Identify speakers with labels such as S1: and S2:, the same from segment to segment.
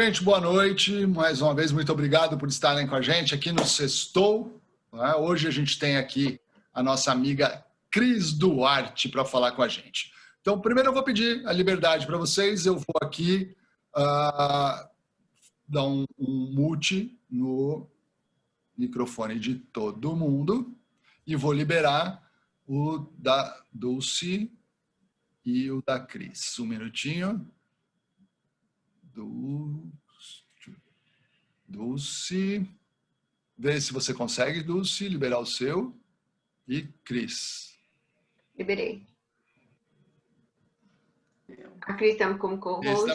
S1: Gente, boa noite. Mais uma vez, muito obrigado por estarem com a gente aqui no Sextou. Hoje a gente tem aqui a nossa amiga Cris Duarte para falar com a gente. Então, primeiro eu vou pedir a liberdade para vocês. Eu vou aqui dar um mute no microfone de todo mundo e vou liberar o da Dulce e o da Cris. Um minutinho. Dulce. Vê se você consegue, Dulce, liberar o seu. E Cris.
S2: Liberei. A Cris está como co-host.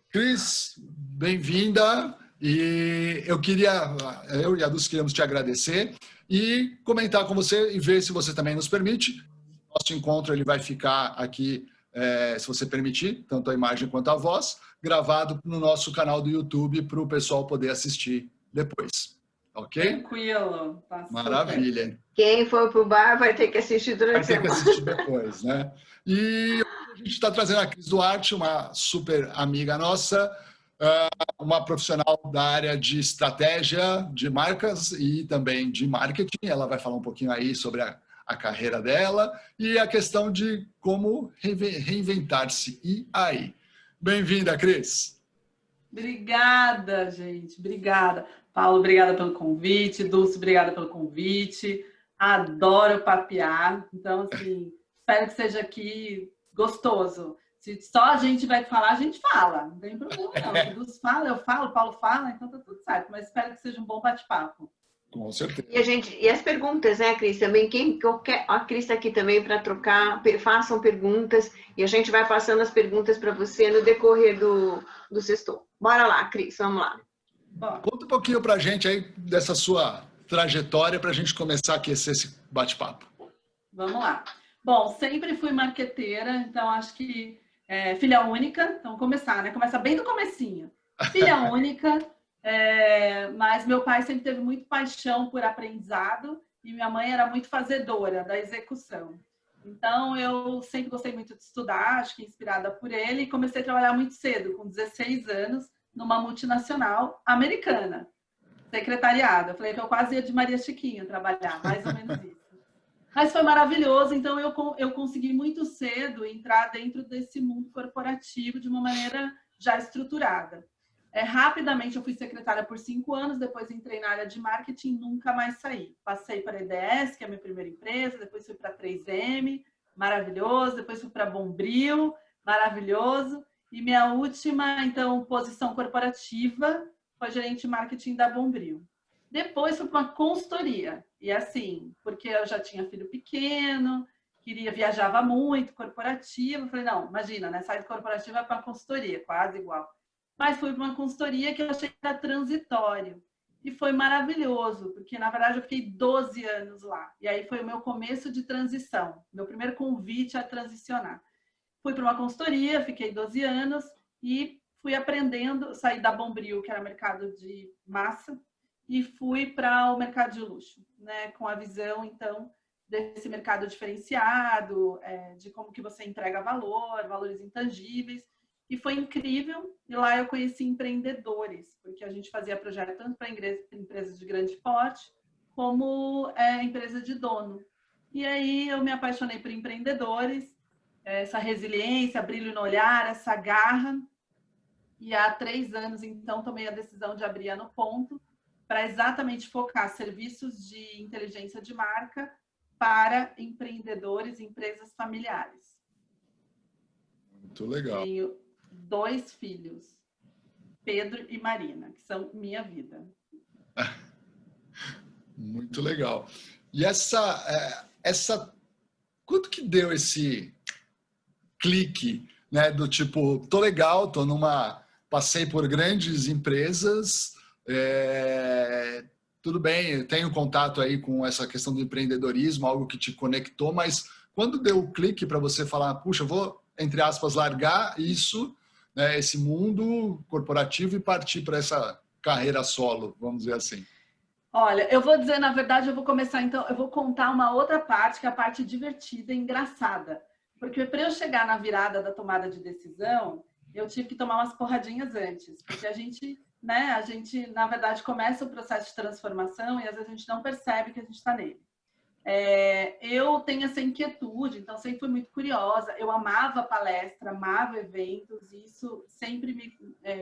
S1: Cris, bem-vinda. E eu e a Dulce queríamos te agradecer e comentar com você e ver se você também nos permite. Nosso encontro ele vai ficar aqui, se você permitir, tanto a imagem quanto a voz, gravado no nosso canal do YouTube para o pessoal poder assistir depois. Ok?
S3: Tranquilo. Tá.
S1: Maravilha.
S2: Super. Quem for para o bar vai ter que assistir durante a semana.
S1: Vai ter que assistir depois, né? E a gente está trazendo a Cris Duarte, uma super amiga nossa, uma profissional da área de estratégia de marcas e também de marketing. Ela vai falar um pouquinho aí sobre a carreira dela e a questão de como reinventar-se. E aí? Bem-vinda, Cris.
S3: Obrigada, gente. Obrigada. Paulo, obrigada pelo convite. Dulce, obrigada pelo convite. Adoro papear. Então, assim, espero que seja aqui gostoso. Se só a gente vai falar, a gente fala. Não tem problema, não. Se Dulce fala, eu falo, Paulo fala, então tá tudo certo. Mas espero que seja um bom bate-papo.
S1: Com certeza.
S2: E as perguntas, né, Cris? Também, a Cris está aqui também para trocar, façam perguntas e a gente vai passando as perguntas para você no decorrer do Sextou. Bora lá, Cris, vamos lá.
S3: Bom.
S1: Conta um pouquinho para a gente aí dessa sua trajetória para a gente começar a aquecer esse bate-papo.
S3: Vamos lá. Bom, sempre fui marqueteira, então acho que filha única, então começar, né? Começa bem do comecinho. Filha única. Mas meu pai sempre teve muito paixão por aprendizado e minha mãe era muito fazedora da execução. Então, eu sempre gostei muito de estudar, acho que inspirada por ele, e comecei a trabalhar muito cedo, com 16 anos, numa multinacional americana, secretariado. Eu falei que eu quase ia de Maria Chiquinha trabalhar, mais ou menos isso. Mas foi maravilhoso, então eu consegui muito cedo entrar dentro desse mundo corporativo de uma maneira já estruturada. Rapidamente eu fui secretária por 5 anos, depois entrei na área de marketing, nunca mais saí. Passei para a EDS, que é a minha primeira empresa, depois fui para a 3M, maravilhoso, depois fui para a Bombril, maravilhoso. E minha última, então, posição corporativa foi gerente de marketing da Bombril. Depois fui para uma consultoria, e assim, porque eu já tinha filho pequeno, viajava muito, corporativo, falei, não, imagina, né, sair de corporativa para consultoria, quase igual. Mas fui para uma consultoria que eu achei que era transitório. E foi maravilhoso, porque, na verdade, eu fiquei 12 anos lá. E aí foi o meu começo de transição, meu primeiro convite a transicionar. Fui para uma consultoria, fiquei 12 anos e fui aprendendo, saí da Bombril, que era mercado de massa, e fui para o mercado de luxo, né? Com a visão, então, desse mercado diferenciado, de como que você entrega valor, valores intangíveis. E foi incrível, e lá eu conheci empreendedores, porque a gente fazia projeto tanto para empresas de grande porte, como empresa de dono. E aí eu me apaixonei por empreendedores, essa resiliência, brilho no olhar, essa garra. E há 3 anos, então, tomei a decisão de abrir a No Ponto, para exatamente focar serviços de inteligência de marca para empreendedores e empresas familiares.
S1: Muito legal.
S3: Tenho 2 filhos, Pedro e Marina, que são minha vida.
S1: Muito legal. E quanto que deu esse clique, né? Do tipo, tô legal, passei por grandes empresas, tudo bem, eu tenho contato aí com essa questão do empreendedorismo, algo que te conectou, mas quando deu o clique para você falar, puxa, eu vou, entre aspas, largar isso, né, esse mundo corporativo e partir para essa carreira solo, vamos dizer assim?
S3: Olha, eu vou dizer, na verdade, eu vou começar, então, eu vou contar uma outra parte, que é a parte divertida e engraçada. Porque para eu chegar na virada da tomada de decisão, eu tive que tomar umas porradinhas antes, porque a gente, na verdade, começa o processo de transformação e às vezes a gente não percebe que a gente está nele. Eu tenho essa inquietude, então sempre fui muito curiosa, eu amava palestra, amava eventos, e isso sempre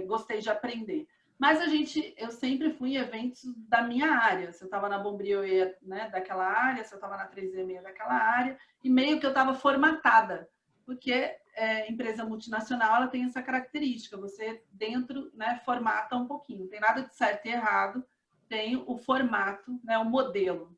S3: gostei de aprender. Mas eu sempre fui em eventos da minha área. Se eu estava na Bombril, eu ia, né, daquela área, se eu estava na 3M, eu ia daquela área, e meio que eu estava formatada, porque empresa multinacional ela tem essa característica, você dentro, né, formata um pouquinho, não tem nada de certo e errado, tem o formato, né, o modelo.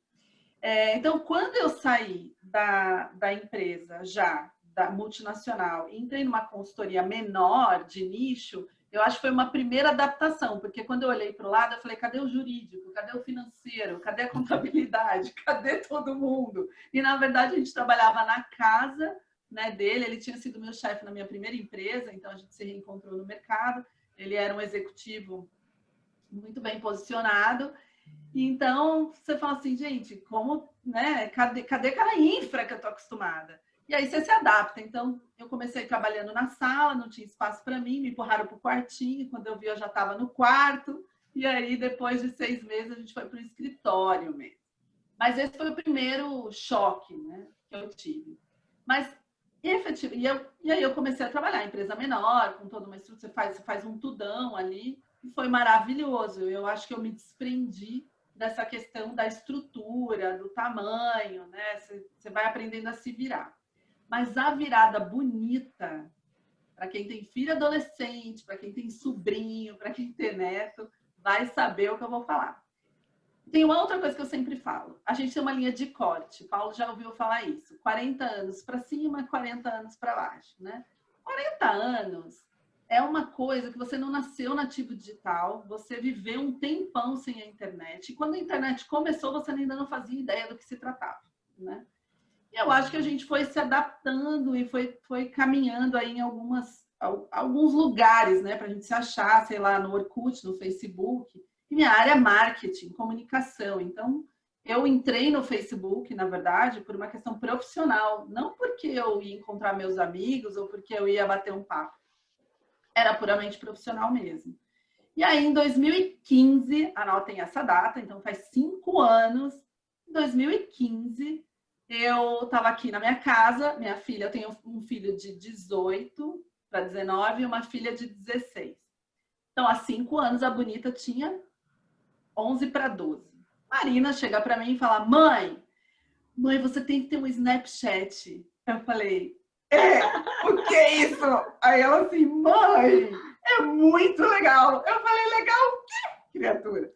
S3: Então, quando eu saí da empresa já, da multinacional, e entrei numa consultoria menor, de nicho, eu acho que foi uma primeira adaptação, porque quando eu olhei para o lado, eu falei, cadê o jurídico? Cadê o financeiro? Cadê a contabilidade? Cadê todo mundo? E, na verdade, a gente trabalhava na casa, né, dele, ele tinha sido meu chefe na minha primeira empresa, então a gente se reencontrou no mercado, ele era um executivo muito bem posicionado. Então, você fala assim, gente, como, né? Cadê aquela infra que eu tô acostumada? E aí você se adapta. Então, eu comecei trabalhando na sala, não tinha espaço para mim, me empurraram para o quartinho. Quando eu vi, eu já estava no quarto. E aí, depois de 6 meses, a gente foi para o escritório mesmo. Mas esse foi o primeiro choque, né, que eu tive. Mas, efetivamente, e aí eu comecei a trabalhar em empresa menor, com toda uma estrutura, você faz um tudão ali. E foi maravilhoso. Eu acho que eu me desprendi dessa questão da estrutura, do tamanho, né? Você vai aprendendo a se virar. Mas a virada bonita, para quem tem filho adolescente, para quem tem sobrinho, para quem tem neto, vai saber o que eu vou falar. Tem uma outra coisa que eu sempre falo. A gente tem uma linha de corte. Paulo já ouviu falar isso. 40 anos para cima, 40 anos para baixo, né? 40 anos é uma coisa que você não nasceu nativo digital, você viveu um tempão sem a internet. E quando a internet começou, você ainda não fazia ideia do que se tratava, né? E eu acho que a gente foi se adaptando e foi caminhando aí em alguns lugares, né? Para a gente se achar, sei lá, no Orkut, no Facebook. E minha área é marketing, comunicação. Então, eu entrei no Facebook, na verdade, por uma questão profissional. Não porque eu ia encontrar meus amigos ou porque eu ia bater um papo. Era puramente profissional mesmo. E aí, em 2015, anotem essa data, então faz 5 anos, em 2015, eu estava aqui na minha casa, minha filha, eu tenho um filho de 18 para 19 e uma filha de 16. Então, há 5 anos, a Bonita tinha 11 para 12. Marina chega para mim e fala, mãe, você tem que ter um Snapchat. Eu falei, o que é isso? Aí ela assim, mãe, é muito legal. Eu falei, legal o quê, criatura?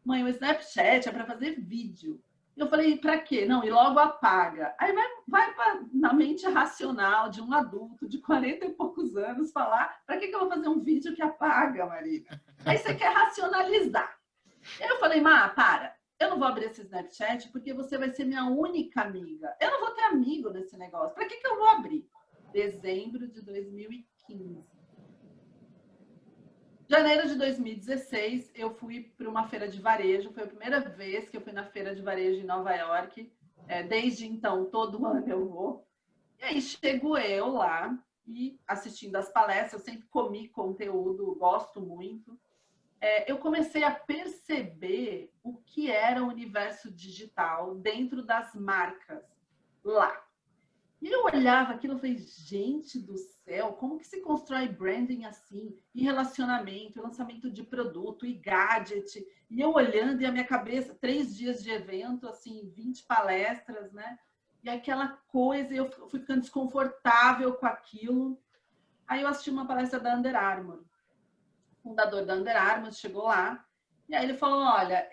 S3: Mãe, o Snapchat é para fazer vídeo. Eu falei, para quê? Não, e logo apaga. Aí vai na mente racional de um adulto de 40 e poucos anos falar, para que eu vou fazer um vídeo que apaga, Marina? Aí você quer racionalizar. Aí eu falei, para. Eu não vou abrir esse Snapchat porque você vai ser minha única amiga. Eu não vou ter amigo nesse negócio. Para que eu vou abrir? Dezembro de 2015. Janeiro de 2016, eu fui para uma feira de varejo. Foi a primeira vez que eu fui na feira de varejo em Nova York. Desde então, todo ano eu vou. E aí chego eu lá e assistindo as palestras. Eu sempre comi conteúdo, gosto muito. Eu comecei a perceber o que era o universo digital dentro das marcas lá. E eu olhava aquilo e falei, gente do céu, como que se constrói branding assim? E relacionamento, lançamento de produto, e gadget. E eu olhando e a minha cabeça, 3 dias de evento, assim, 20 palestras, né? E aquela coisa, eu fui ficando desconfortável com aquilo. Aí eu assisti uma palestra da Under Armour. O fundador da Under Armour chegou lá, e aí ele falou, olha,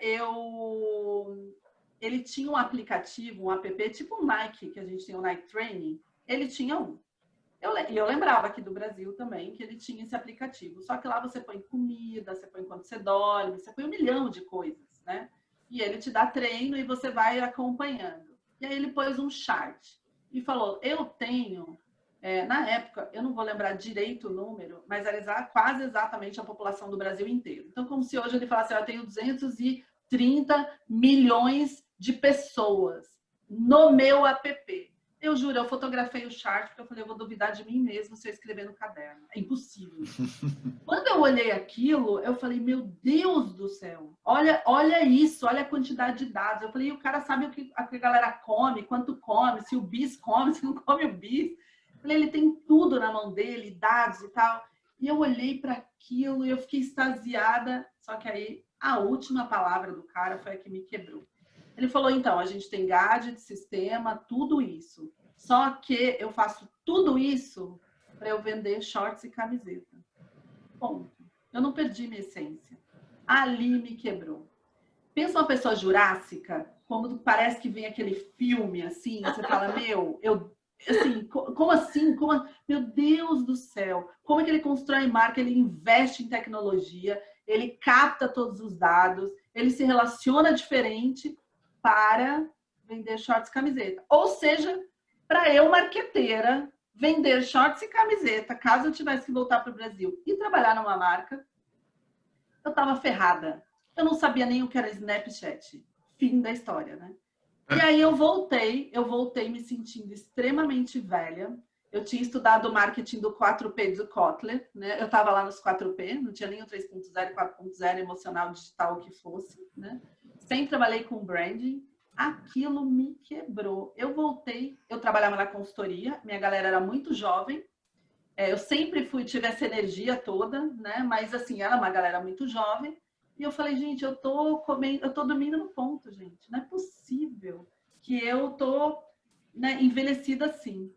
S3: ele tinha um aplicativo, um app, tipo um Nike, que a gente tem o Nike Training, ele tinha um. Eu lembrava aqui do Brasil também que ele tinha esse aplicativo, só que lá você põe comida, você põe quando você dorme, você põe 1 milhão de coisas, né? E ele te dá treino e você vai acompanhando. E aí ele pôs um chart e falou, eu tenho, na época, eu não vou lembrar direito o número, mas era quase exatamente a população do Brasil inteiro. Então, como se hoje ele falasse, eu tenho 230 milhões de pessoas no meu app. Eu juro, eu fotografei o chart porque eu falei, eu vou duvidar de mim mesmo se eu escrever no caderno. É impossível. Quando eu olhei aquilo, eu falei, meu Deus do céu, olha isso, olha a quantidade de dados. Eu falei, o cara sabe o que a galera come, quanto come, se o bis come, se não come o bis. Eu falei, ele tem tudo na mão dele, dados e tal. E eu olhei para aquilo e eu fiquei extasiada. Só que aí a última palavra do cara foi a que me quebrou. Ele falou, então, a gente tem gadget, sistema, tudo isso. Só que eu faço tudo isso para eu vender shorts e camiseta. Ponto. Eu não perdi minha essência. Ali me quebrou. Pensa uma pessoa jurássica, como parece que vem aquele filme, assim, você fala, assim, como assim? Meu Deus do céu, como é que ele constrói marca, ele investe em tecnologia, ele capta todos os dados, ele se relaciona diferente para vender shorts e camiseta. Ou seja, para eu, marqueteira, vender shorts e camiseta, caso eu tivesse que voltar para o Brasil e trabalhar numa marca, eu estava ferrada. Eu não sabia nem o que era Snapchat. Fim da história, né? E aí eu voltei me sentindo extremamente velha. Eu tinha estudado o marketing do 4P do Kotler, né? Eu estava lá nos 4P, não tinha nem o 3.0, 4.0, emocional, digital, o que fosse, né? Sempre trabalhei com branding. Aquilo me quebrou. Eu voltei, eu trabalhava na consultoria, minha galera era muito jovem. Eu sempre tive essa energia toda, né? Mas assim, era uma galera muito jovem. E eu falei, gente, eu tô dormindo no ponto, gente. Não é possível que eu tô, né, envelhecida assim.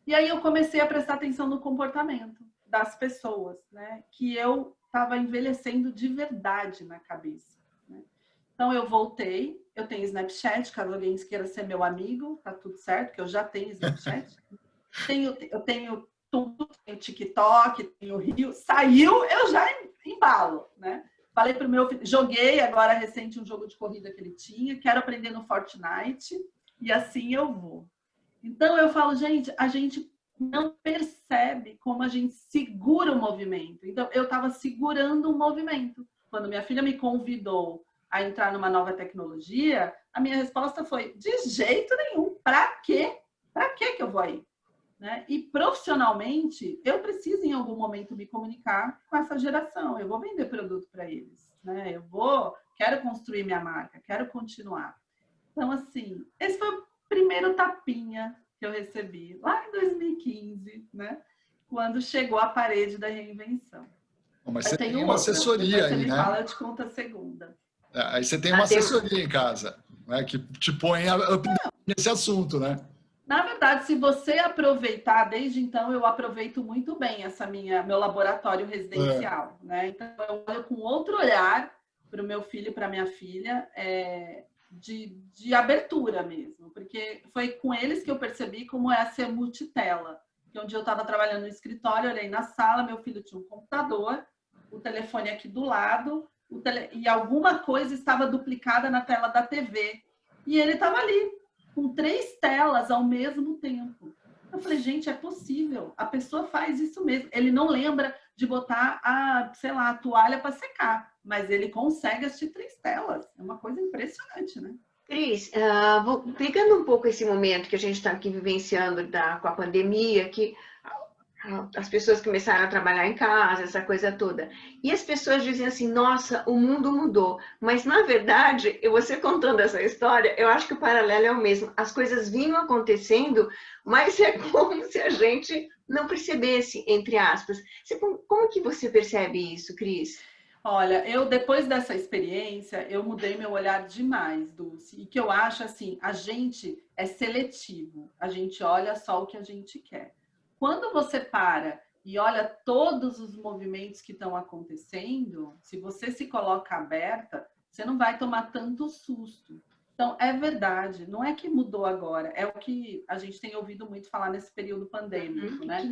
S3: E aí eu comecei a prestar atenção no comportamento das pessoas, né? Que eu estava envelhecendo de verdade na cabeça. Né? Então eu voltei, eu tenho Snapchat, caso alguém queira ser meu amigo, tá tudo certo, que eu já tenho Snapchat. Eu tenho tudo, tenho TikTok, tenho Rio. Saiu, eu já embalo, né? Falei pro meu filho, joguei agora recente um jogo de corrida que ele tinha, quero aprender no Fortnite e assim eu vou. Então eu falo, gente, a gente não percebe como a gente segura o movimento. Então eu estava segurando um movimento. Quando minha filha me convidou a entrar numa nova tecnologia, a minha resposta foi, de jeito nenhum, para quê? Para que eu vou aí? Né? E profissionalmente, eu preciso em algum momento me comunicar com essa geração. Eu vou vender produto para eles, né? Quero construir minha marca, quero continuar. Então, assim, esse foi o primeiro tapinha que eu recebi lá em 2015, né? Quando chegou a parede da reinvenção.
S1: Mas você tem uma assessoria aí, né?
S3: Fala, eu te conto a segunda.
S1: Aí você tem uma assessoria em casa, né? Que te põe nesse assunto, né?
S3: Na verdade, se você aproveitar, desde então eu aproveito muito bem meu laboratório residencial, né? Então eu olho com outro olhar para o meu filho e para minha filha, de abertura mesmo, porque foi com eles que eu percebi como é ser multitela. Que um dia eu estava trabalhando no escritório, olhei na sala, meu filho tinha um computador, o telefone aqui do lado, e alguma coisa estava duplicada na tela da TV. E ele estava ali, com 3 telas ao mesmo tempo. Eu falei, gente, é possível. A pessoa faz isso mesmo. Ele não lembra de botar a toalha para secar, mas ele consegue assistir 3 telas. É uma coisa impressionante, né?
S2: Cris, pegando um pouco esse momento que a gente está aqui vivenciando com a pandemia, que as pessoas começaram a trabalhar em casa, essa coisa toda. E as pessoas dizem assim, nossa, o mundo mudou. Mas, na verdade, você contando essa história, eu acho que o paralelo é o mesmo. As coisas vinham acontecendo, mas é como se a gente não percebesse, entre aspas. Como que você percebe isso, Cris?
S3: Olha, depois dessa experiência, eu mudei meu olhar demais, Dulce. E que eu acho assim, a gente é seletivo. A gente olha só o que a gente quer. Quando você para e olha todos os movimentos que estão acontecendo, se você se coloca aberta, você não vai tomar tanto susto. Então, é verdade, não é que mudou agora, é o que a gente tem ouvido muito falar nesse período pandêmico, né?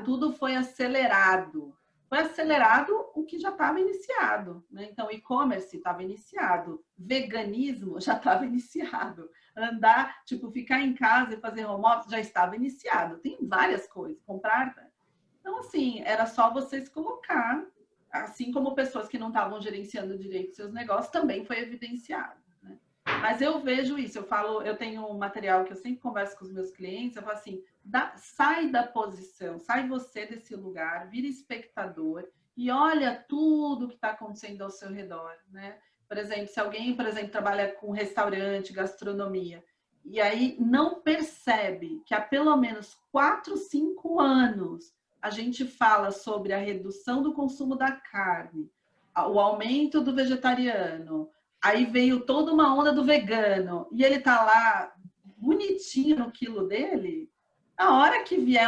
S3: Tudo foi acelerado. Foi acelerado o que já estava iniciado, né? Então, e-commerce estava iniciado, veganismo já estava iniciado, ficar em casa e fazer home office já estava iniciado. Tem várias coisas, comprar. Então, assim, era só você se colocar, assim como pessoas que não estavam gerenciando direito seus negócios, também foi evidenciado, né? Mas eu vejo isso, eu tenho um material que eu sempre converso com os meus clientes, eu falo assim, sai da posição, sai você desse lugar, vira espectador e olha tudo que está acontecendo ao seu redor, né? Por exemplo, se alguém, trabalha com restaurante, gastronomia, e aí não percebe que há pelo menos 4, 5 anos a gente fala sobre a redução do consumo da carne, o aumento do vegetariano, aí veio toda uma onda do vegano, e ele tá lá bonitinho no quilo dele, a hora que vier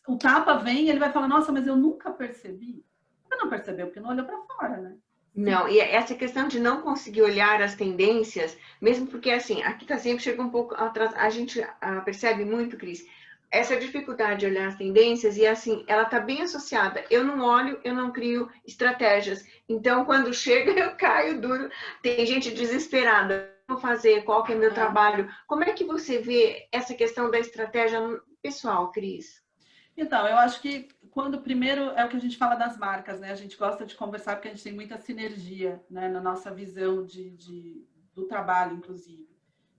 S3: o tapa vem, ele vai falar, nossa, mas eu nunca percebi. Você não percebeu porque não olhou para fora, né?
S2: Não, e essa questão de não conseguir olhar as tendências, mesmo porque, assim, aqui tá sempre chega um pouco atrás, a gente percebe muito, Cris, essa dificuldade de olhar as tendências e, assim, ela tá bem associada. Eu não olho, eu não crio estratégias. Então, quando chega, eu caio duro. Tem gente desesperada. Vou fazer, qual que é meu trabalho? Como é que você vê essa questão da estratégia pessoal, Cris?
S3: Então, eu acho que primeiro é o que a gente fala das marcas, né? A gente gosta de conversar porque a gente tem muita sinergia, né? Na nossa visão do trabalho, inclusive.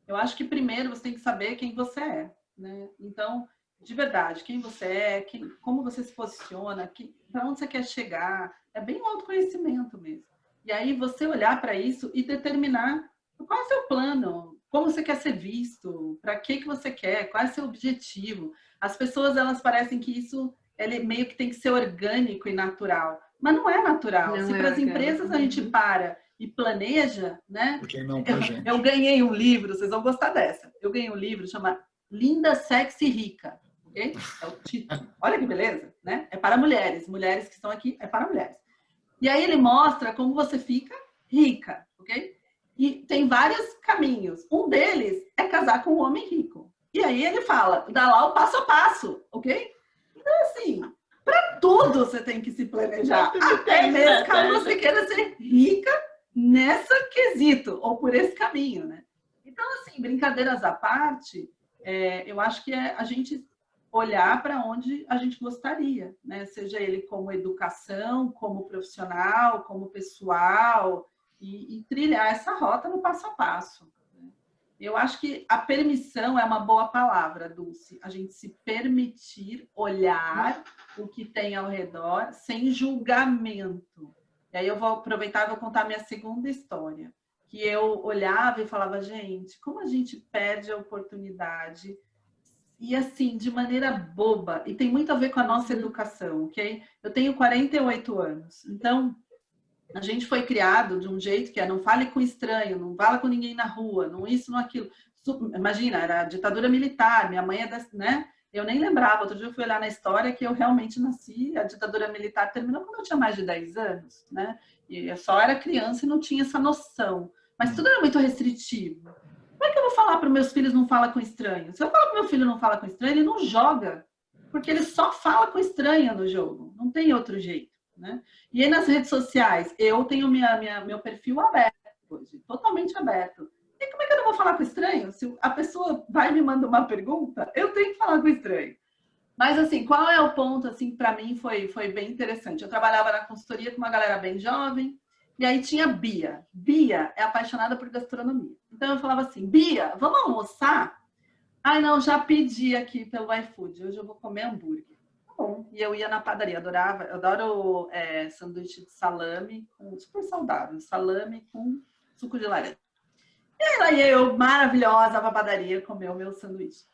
S3: Eu acho que primeiro você tem que saber quem você é, né? Então, de verdade, quem você é, como você se posiciona, para onde você quer chegar. É bem um autoconhecimento mesmo. E aí você olhar para isso e determinar qual é o seu plano, como você quer ser visto, para que você quer, qual é o seu objetivo. As pessoas, elas parecem que isso meio que tem que ser orgânico e natural. Mas não é natural. Se para as empresas a gente para e planeja, né?
S1: Porque não pra gente.
S3: Eu ganhei um livro, vocês vão gostar dessa. Eu ganhei um livro chama Linda, Sexy e Rica. Okay? É o título. Olha que beleza, né? É para mulheres. Mulheres que estão aqui, é para mulheres. E aí ele mostra como você fica rica, ok? E tem vários caminhos. Um deles é casar com um homem rico. E aí ele fala, dá lá o passo a passo, ok? Então, assim, para tudo você tem que se planejar. Até mesmo caso você queira ser rica nessa quesito, ou por esse caminho, né? Então, assim, brincadeiras à parte, eu acho que é a gente olhar para onde a gente gostaria, né? Seja ele como educação, como profissional, como pessoal, e trilhar essa rota no passo a passo. Né? Eu acho que a permissão é uma boa palavra, Dulce. A gente se permitir olhar o que tem ao redor sem julgamento. E aí eu vou aproveitar e vou contar a minha segunda história. Que eu olhava e falava, gente, como a gente perde a oportunidade e assim, de maneira boba. E tem muito a ver com a nossa educação, ok? Eu tenho 48 anos. Então, a gente foi criado de um jeito que não fale com estranho, não fala com ninguém na rua, não isso, não aquilo. Imagina, era a ditadura militar, minha mãe né? Eu nem lembrava, outro dia eu fui olhar na história que eu realmente nasci, a ditadura militar terminou quando eu tinha mais de 10 anos, né? E eu só era criança e não tinha essa noção. Mas tudo era muito restritivo. Como é que eu vou falar para os meus filhos não fala com estranho? Se eu falar para o meu filho não fala com estranho, ele não joga, porque ele só fala com estranho no jogo, não tem outro jeito. Né? E aí nas redes sociais, eu tenho meu perfil aberto hoje, totalmente aberto. E como é que eu não vou falar com estranho? Se a pessoa vai e me manda uma pergunta, eu tenho que falar com estranho. Mas assim, qual é o ponto, assim, para mim foi bem interessante. Eu trabalhava na consultoria com uma galera bem jovem, e aí tinha Bia. Bia é apaixonada por gastronomia. Então eu falava assim, Bia, vamos almoçar? Ai, não, já pedi aqui pelo iFood, hoje eu vou comer hambúrguer. Bom, e eu ia na padaria, eu adoro sanduíche de salame, super saudável, salame com suco de laranja. E aí lá ia eu, maravilhosa, pra padaria, comer o meu sanduíche.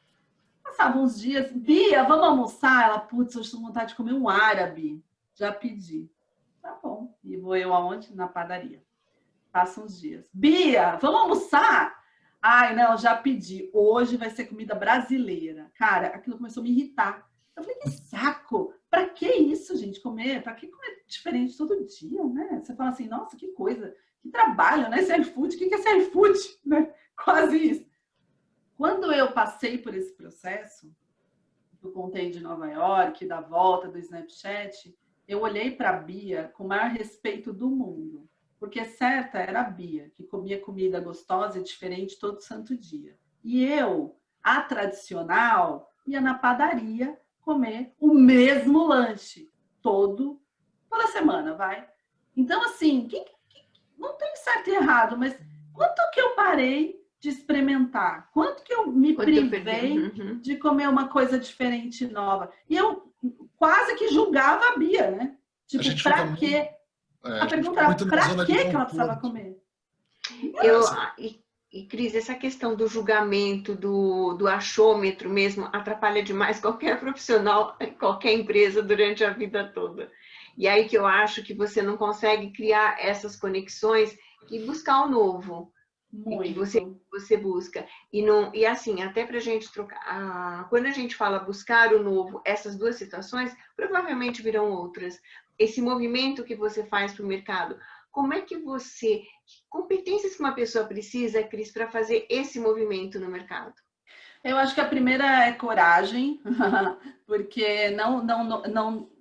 S3: Passavam uns dias, Bia, vamos almoçar? Ela, putz, eu estou com vontade de comer um árabe. Já pedi. Tá bom. E vou eu aonde? Na padaria. Passam uns dias. Bia, vamos almoçar? Ai, não, já pedi. Hoje vai ser comida brasileira. Cara, aquilo começou a me irritar. Eu falei, que saco! Pra que isso, gente, comer? Pra que comer diferente todo dia, né? Você fala assim, nossa, que coisa, que trabalho, né? Esse iFood, o que é esse iFood? Né? Quase isso. Quando eu passei por esse processo, eu contei de Nova York, da volta do Snapchat, eu olhei para a Bia com o maior respeito do mundo. Porque certa era a Bia, que comia comida gostosa e diferente todo santo dia. E eu, a tradicional, ia na padaria comer o mesmo lanche toda semana, vai. Então, assim, não tem certo e errado, mas quanto que eu parei de experimentar? Quanto que eu me privei
S2: Uhum.
S3: de comer uma coisa diferente, nova? E eu quase que julgava a Bia, né?
S1: A
S3: Tipo,
S1: gente fica
S3: pra
S1: muito,
S3: quê?
S1: a
S3: A
S1: gente
S3: pergunta
S1: fica
S3: era,
S1: muito na
S3: pra
S1: zona de
S3: quê que ela precisava
S1: conforto.
S3: comer?
S2: Eu,
S1: Essa-
S2: Cris, essa questão do julgamento, do achômetro mesmo, atrapalha demais qualquer profissional, qualquer empresa durante a vida toda. E aí que eu acho que você não consegue criar essas conexões e buscar o novo, e que
S3: Muito.
S2: você busca. E assim, até para a gente trocar, quando a gente fala buscar o novo, essas duas situações provavelmente virão outras. Esse movimento que você faz para o mercado, como é que você, que competências que uma pessoa precisa, Cris, para fazer esse movimento no mercado?
S3: Eu acho que a primeira é coragem, porque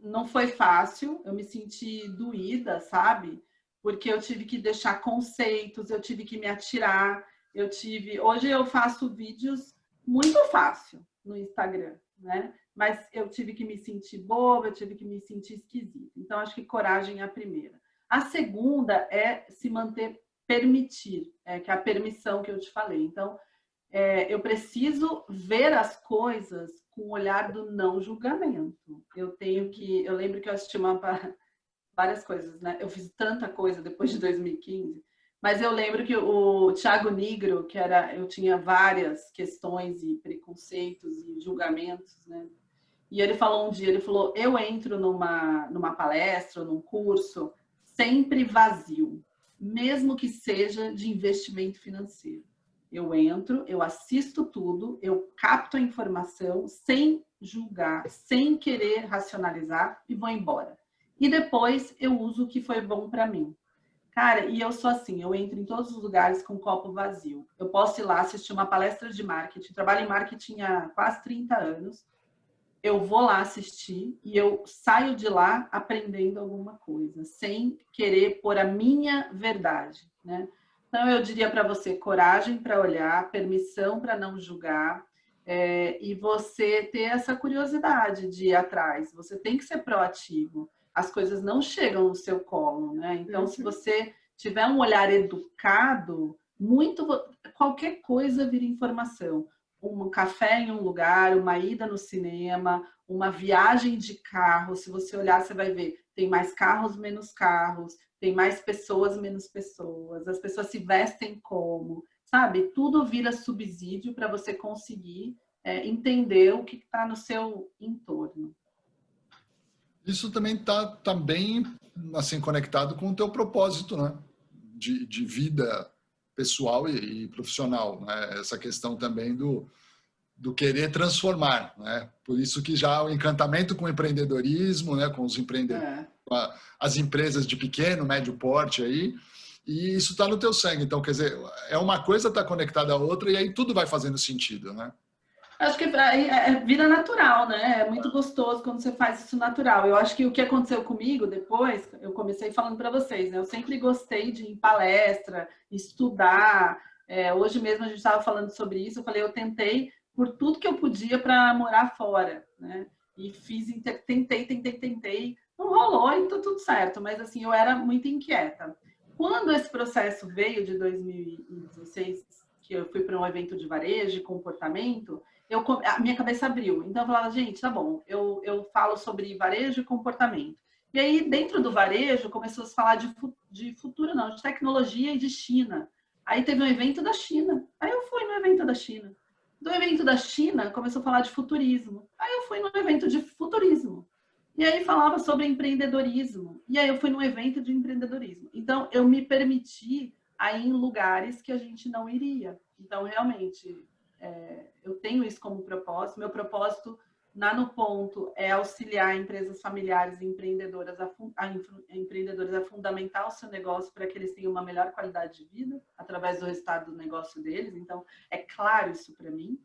S3: não foi fácil. Eu me senti doída, sabe? Porque eu tive que deixar conceitos, eu tive que me atirar, Hoje eu faço vídeos muito fácil no Instagram, né? Mas eu tive que me sentir boba, eu tive que me sentir esquisita. Então, acho que coragem é a primeira. A segunda é se manter permitir, que é a permissão que eu te falei. Então, eu preciso ver as coisas com o olhar do não julgamento. Eu lembro que eu assisti várias coisas, né? Eu fiz tanta coisa depois de 2015, mas eu lembro que o Thiago Nigro, eu tinha várias questões e preconceitos e julgamentos, né? E ele falou um dia, ele falou, eu entro numa palestra, num curso, sempre vazio, mesmo que seja de investimento financeiro. Eu entro, eu assisto tudo, eu capto a informação sem julgar, sem querer racionalizar e vou embora. E depois eu uso o que foi bom para mim. Cara, e eu sou assim, eu entro em todos os lugares com copo vazio. Eu posso ir lá assistir uma palestra de marketing, trabalho em marketing há quase 30 anos, eu vou lá assistir e eu saio de lá aprendendo alguma coisa, sem querer pôr a minha verdade, né? Então, eu diria para você, coragem para olhar, permissão para não julgar, e você ter essa curiosidade de ir atrás. Você tem que ser proativo. As coisas não chegam no seu colo, né? Então, se você tiver um olhar educado, qualquer coisa vira informação. Um café em um lugar, uma ida no cinema, uma viagem de carro. Se você olhar, você vai ver, tem mais carros, menos carros, tem mais pessoas, menos pessoas. As pessoas se vestem como, sabe? Tudo vira subsídio para você conseguir entender o que está no seu entorno.
S1: Isso também tá bem assim, conectado com o teu propósito, né? De vida pessoal e profissional, né? Essa questão também do querer transformar, né? Por isso que já o encantamento com o empreendedorismo, né? Com os empreendedores, as empresas de pequeno, médio porte aí, e isso está no teu sangue. Então, quer dizer, é uma coisa está conectada à outra e aí tudo vai fazendo sentido, né?
S3: Acho que vida natural, né? É muito gostoso quando você faz isso natural. Eu acho que o que aconteceu comigo depois, eu comecei falando para vocês, né? Eu sempre gostei de ir em palestra, estudar. Hoje mesmo a gente estava falando sobre isso. Eu falei, eu tentei por tudo que eu podia para morar fora, né? E tentei. Não rolou e tá tudo certo, mas assim, eu era muito inquieta. Quando esse processo veio de 2016, que eu fui para um evento de varejo de comportamento, a minha cabeça abriu. Então, eu falava, gente, tá bom, eu falo sobre varejo e comportamento. E aí, dentro do varejo, começou a se falar de futuro, não, de tecnologia e de China. Aí teve um evento da China. Aí eu fui no evento da China. Do evento da China, começou a falar de futurismo. Aí eu fui no evento de futurismo. E aí falava sobre empreendedorismo. E aí eu fui num evento de empreendedorismo. Então, eu me permiti a ir em lugares que a gente não iria. Então, realmente, eu tenho isso como propósito. Meu propósito na No Ponto é auxiliar empresas familiares e empreendedoras a fundamentar o seu negócio para que eles tenham uma melhor qualidade de vida através do resultado do negócio deles. Então, é claro isso para mim.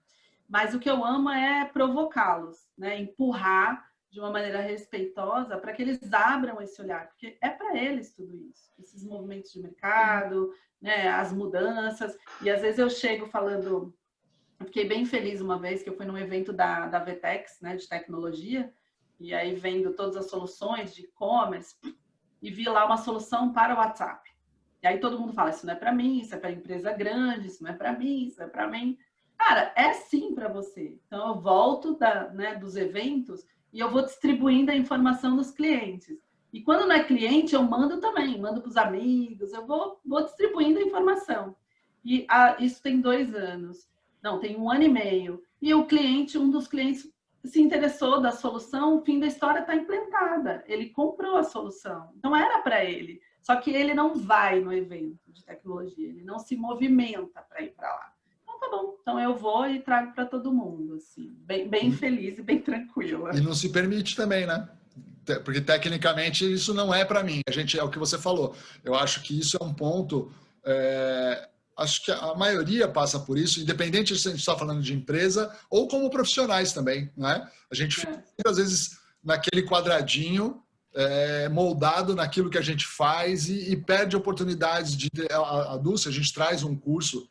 S3: Mas o que eu amo é provocá-los, né? Empurrar de uma maneira respeitosa para que eles abram esse olhar, porque é para eles tudo isso, esses movimentos de mercado, né, as mudanças. E às vezes eu chego falando, eu fiquei bem feliz uma vez que eu fui num evento da Vetex, né, de tecnologia, e aí vendo todas as soluções de e-commerce, e vi lá uma solução para o WhatsApp. E aí todo mundo fala, isso não é para mim, isso é para empresa grande, isso não é para mim, isso é para mim. Cara, é sim para você. Então eu volto dos eventos e eu vou distribuindo a informação dos clientes. E quando não é cliente, eu mando também, mando para os amigos, eu vou distribuindo a informação. E isso tem 2 anos. Não, tem 1 ano e meio. E o cliente, um dos clientes se interessou da solução, o fim da história está implantada. Ele comprou a solução. Então era para ele. Só que ele não vai no evento de tecnologia, ele não se movimenta para ir para lá. Então tá bom. Então eu vou e trago para todo mundo, assim, bem feliz e bem tranquila.
S1: E não se permite também, né? Porque tecnicamente isso não é para mim. É o que você falou. Eu acho que isso é um ponto. Acho que a maioria passa por isso, independente se a gente está falando de empresa ou como profissionais também, né? A gente fica, às vezes, naquele quadradinho, moldado naquilo que a gente faz e perde oportunidades de... A Dulce, a gente traz um curso,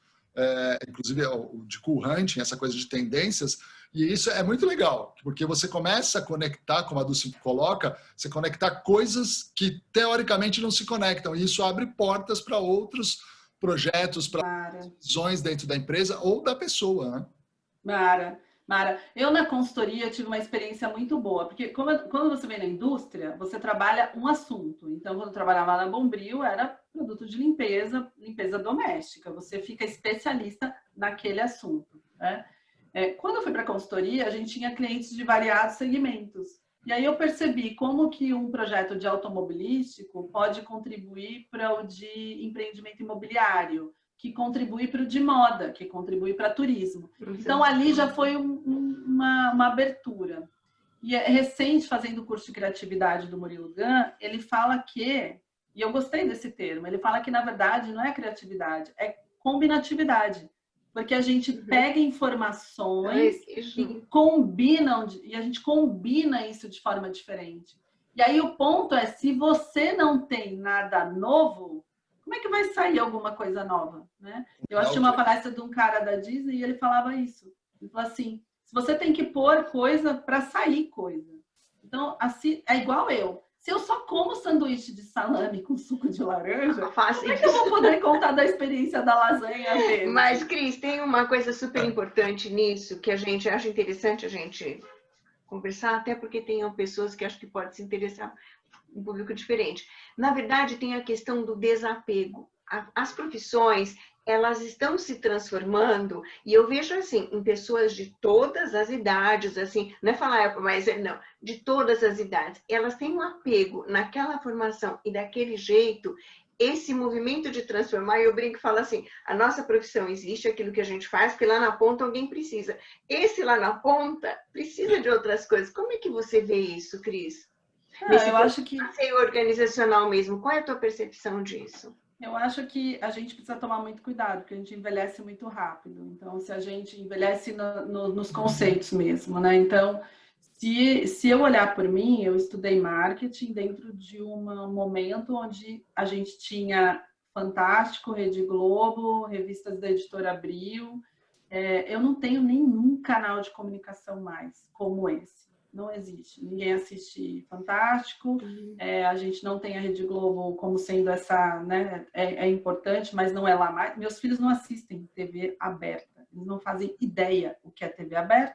S1: inclusive de Cool Hunting, essa coisa de tendências, e isso é muito legal, porque você começa a conectar, como a Dulce coloca, você conectar coisas que teoricamente não se conectam, e isso abre portas para outros projetos, para visões dentro da empresa ou da pessoa, né?
S3: Mara, eu na consultoria tive uma experiência muito boa, porque quando você vem na indústria, você trabalha um assunto. Então, quando eu trabalhava na Bombril, era produto de limpeza doméstica. Você fica especialista naquele assunto, né? Quando eu fui para a consultoria, a gente tinha clientes de variados segmentos. E aí eu percebi como que um projeto de automobilístico pode contribuir para o de empreendimento imobiliário, que contribui para o de moda, que contribui para turismo. Então, ali já foi uma abertura. E recente, fazendo o curso de criatividade do Murilo Gun, ele fala que, e eu gostei desse termo, ele fala que, na verdade, não é criatividade, é combinatividade. Porque a gente pega informações e a gente combina isso de forma diferente. E aí o ponto é, se você não tem nada novo, como é que vai sair alguma coisa nova, né? Eu assisti uma palestra de um cara da Disney e ele falava isso. Ele falou assim, se você tem que pôr coisa para sair coisa. Então, assim, é igual eu. Se eu só como sanduíche de salame com suco de laranja, como é que eu vou poder contar da experiência da lasanha verde?
S2: Mas, Cris, tem uma coisa super importante nisso que a gente acha interessante a gente conversar, até porque tem pessoas que acho que pode se interessar um público diferente. Na verdade, tem a questão do desapego. As profissões, elas estão se transformando, e eu vejo assim, em pessoas de todas as idades, assim, não é falar, mas não, de todas as idades, elas têm um apego naquela formação e daquele jeito, esse movimento de transformar, eu brinco e falo assim, a nossa profissão existe, aquilo que a gente faz, porque lá na ponta alguém precisa. Esse lá na ponta precisa de outras coisas. Como é que você vê isso, Cris?
S3: Eu acho que
S2: passeio organizacional mesmo, qual é a tua percepção disso?
S3: Eu acho que a gente precisa tomar muito cuidado, porque a gente envelhece muito rápido. Então, se a gente envelhece nos conceitos mesmo, né? Então, se eu olhar por mim, eu estudei marketing dentro de um momento onde a gente tinha Fantástico, Rede Globo, revistas da Editora Abril. Eu não tenho nenhum canal de comunicação mais como esse. Não existe. Ninguém assiste Fantástico, a gente não tem a Rede Globo como sendo essa, né, é importante, mas não é lá mais. Meus filhos não assistem TV aberta, eles não fazem ideia o que é TV aberta,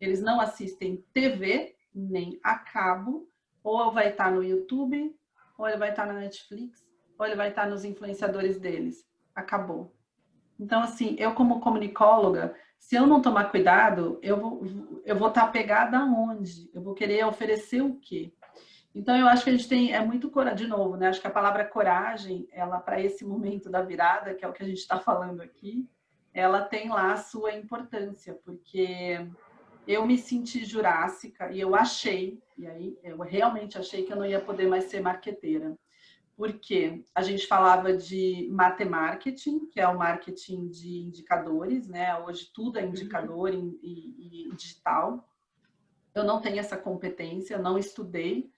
S3: eles não assistem TV, nem a cabo, ou vai estar no YouTube, ou ele vai estar na Netflix, ou ele vai estar nos influenciadores deles. Acabou. Então, assim, eu como comunicóloga, se eu não tomar cuidado, eu vou estar pegada aonde? Eu vou querer oferecer o quê? Então, eu acho que a gente é muito coragem, de novo, né? Acho que a palavra coragem, ela para esse momento da virada, que é o que a gente está falando aqui, ela tem lá a sua importância, porque eu me senti jurássica e eu achei, e aí eu realmente achei que eu não ia poder mais ser marqueteira. Porque a gente falava de marketing, que é o marketing de indicadores, né? Hoje tudo é indicador e digital. Eu não tenho essa competência, eu não estudei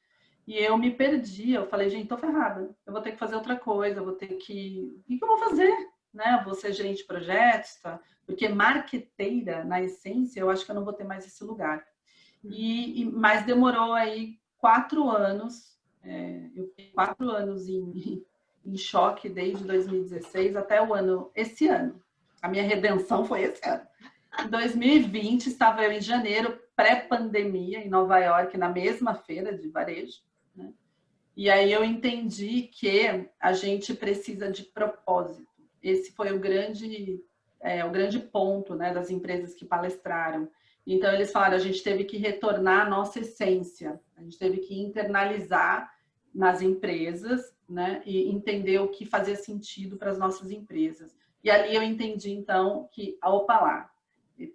S3: e eu me perdi. Eu falei, gente, tô ferrada. Eu vou ter que fazer outra coisa, eu vou ter que... O que eu vou fazer? Né? Eu vou ser gerente de projetos, tá? Porque marqueteira, na essência, eu acho que eu não vou ter mais esse lugar. Mas demorou aí 4 anos. Eu fiquei 4 anos em choque desde 2016 até esse ano. A minha redenção foi esse ano. Em 2020, estava eu em janeiro, pré-pandemia, em Nova York, na mesma feira de varejo, né? E aí eu entendi que a gente precisa de propósito. Esse foi o grande ponto, né, das empresas que palestraram. Então, eles falaram, a gente teve que retornar à nossa essência, a gente teve que internalizar nas empresas, né, e entender o que fazia sentido para as nossas empresas. E ali eu entendi, então, que, opa lá,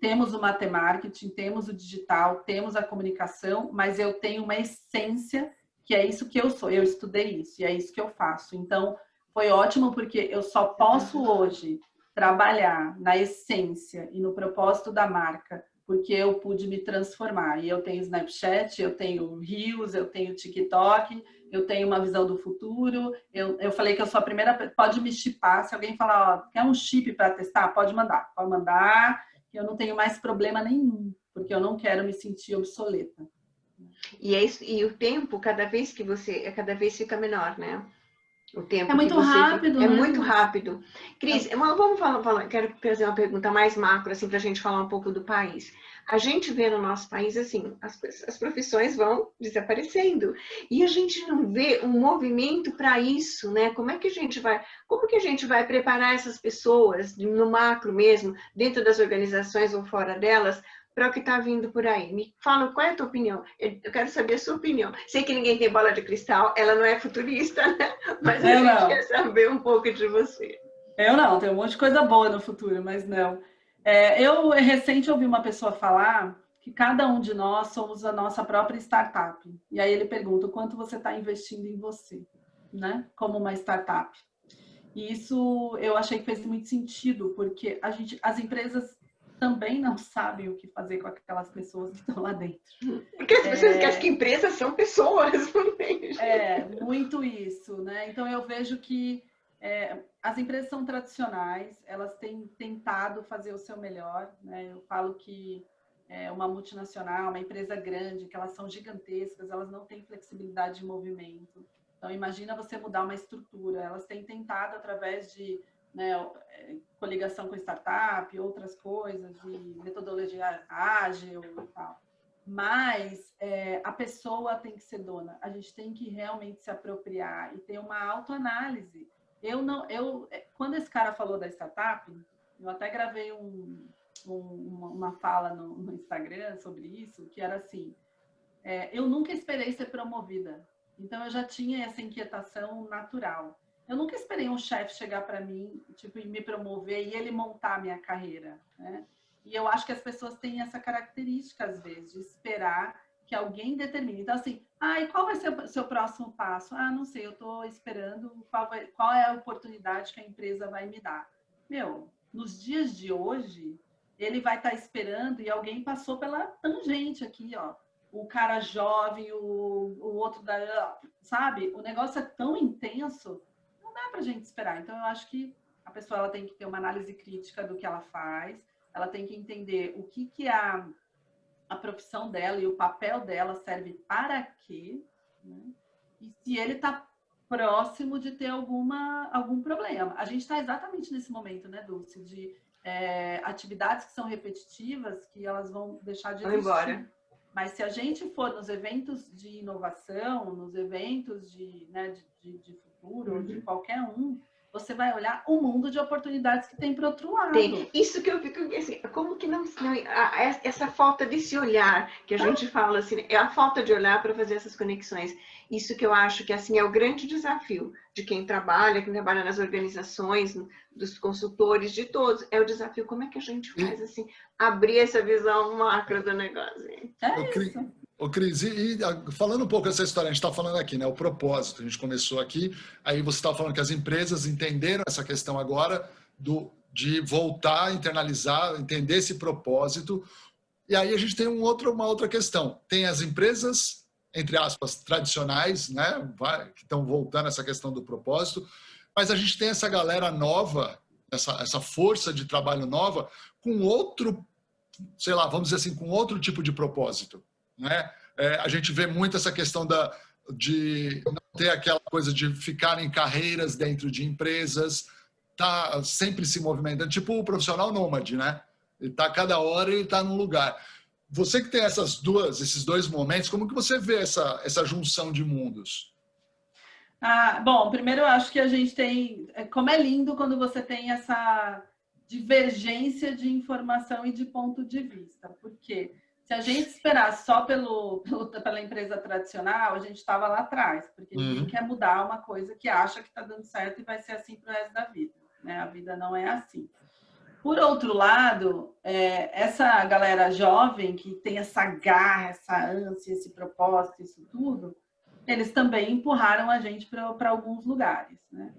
S3: temos o marketing, temos o digital, temos a comunicação, mas eu tenho uma essência que é isso que eu sou, eu estudei isso e é isso que eu faço. Então, foi ótimo porque eu só posso hoje trabalhar na essência e no propósito da marca porque eu pude me transformar. E eu tenho Snapchat, eu tenho Reels, eu tenho TikTok, eu tenho uma visão do futuro. Eu falei que eu sou a primeira, pode me chipar. Se alguém falar, ó, quer um chip para testar? Pode mandar, que eu não tenho mais problema nenhum, porque eu não quero me sentir obsoleta.
S2: E, e o tempo, cada vez fica menor, né? O tempo
S3: é muito rápido,
S2: é
S3: né?
S2: muito rápido. Cris, vamos falar, quero fazer uma pergunta mais macro, assim, para a gente falar um pouco do país. A gente vê no nosso país, assim, as profissões vão desaparecendo. E a gente não vê um movimento para isso, né? Como que a gente vai preparar essas pessoas, no macro mesmo, dentro das organizações ou fora delas, para o que está vindo por aí? Me fala, qual é a tua opinião? Eu quero saber a sua opinião. Sei que ninguém tem bola de cristal, ela não é futurista, né? Mas a gente quer saber um pouco de você.
S3: Eu não, tem um monte de coisa boa no futuro, mas não. Eu recente ouvi uma pessoa falar que cada um de nós somos a nossa própria startup. E aí ele pergunta o quanto você está investindo em você, né? Como uma startup. E isso eu achei que fez muito sentido, porque as empresas também não sabem o que fazer com aquelas pessoas que estão lá dentro.
S2: Porque as pessoas que acham que empresas são pessoas.
S3: Muito isso, né? Então eu vejo que as empresas são tradicionais, elas têm tentado fazer o seu melhor, né? Eu falo que uma multinacional, uma empresa grande, que elas são gigantescas, elas não têm flexibilidade de movimento. Então imagina você mudar uma estrutura, elas têm tentado através de coligação com startup, outras coisas, de metodologia ágil e tal. Mas a pessoa tem que ser dona. A gente tem que realmente se apropriar e ter uma autoanálise. Quando esse cara falou da startup, eu até gravei uma fala no Instagram sobre isso, que era assim, eu nunca esperei ser promovida. Então, eu já tinha essa inquietação natural. Eu nunca esperei um chefe chegar para mim, tipo, e me promover e ele montar a minha carreira, né? E eu acho que as pessoas têm essa característica, às vezes, de esperar que alguém determine. Então, assim, e qual vai ser o seu próximo passo? Não sei, eu estou esperando qual é a oportunidade que a empresa vai me dar. Nos dias de hoje, ele vai estar esperando e alguém passou pela tangente aqui, ó. O cara jovem, o outro sabe? O negócio é tão intenso, não dá pra gente esperar. Então, eu acho que a pessoa ela tem que ter uma análise crítica do que ela faz, ela tem que entender o que a profissão dela e o papel dela serve para quê, né? E se ele está próximo de ter algum problema. A gente está exatamente nesse momento, né, Dulce, de atividades que são repetitivas, que elas vão deixar de existir.
S2: Embora.
S3: Mas se a gente for nos eventos de inovação, nos eventos de futuro, de qualquer um, você vai olhar o mundo de oportunidades que tem para o outro lado.
S2: Tem. Isso que eu fico assim, como que não essa falta desse olhar que a gente fala assim, é a falta de olhar para fazer essas conexões. Isso que eu acho que assim é o grande desafio de quem trabalha nas organizações, dos consultores, de todos. É o desafio, como é que a gente faz assim, abrir essa visão macro do negócio.
S3: Isso.
S1: Ô, Cris, e falando um pouco dessa história, a gente está falando aqui, né? O propósito, a gente começou aqui, aí você estava falando que as empresas entenderam essa questão agora de voltar a internalizar, entender esse propósito, e aí a gente tem uma outra questão. Tem as empresas, entre aspas, tradicionais, né? Que estão voltando a essa questão do propósito, mas a gente tem essa galera nova, essa força de trabalho nova, com outro, sei lá, vamos dizer assim, com outro tipo de propósito. Né? A gente vê muito essa questão de não ter aquela coisa de ficar em carreiras dentro de empresas, tá sempre se movimentando, tipo o profissional nômade, né? Ele tá cada hora ele tá num lugar. Você que tem esses dois momentos, como que você vê essa junção de mundos?
S3: Bom, primeiro eu acho que a gente tem... Como é lindo quando você tem essa divergência de informação e de ponto de vista. Porque se a gente esperar só pela empresa tradicional, a gente estava lá atrás. Porque ninguém quer mudar uma coisa que acha que está dando certo e vai ser assim para o resto da vida, né? A vida não é assim. Por outro lado, essa galera jovem que tem essa garra, essa ânsia, esse propósito, isso tudo, eles também empurraram a gente para alguns lugares, né?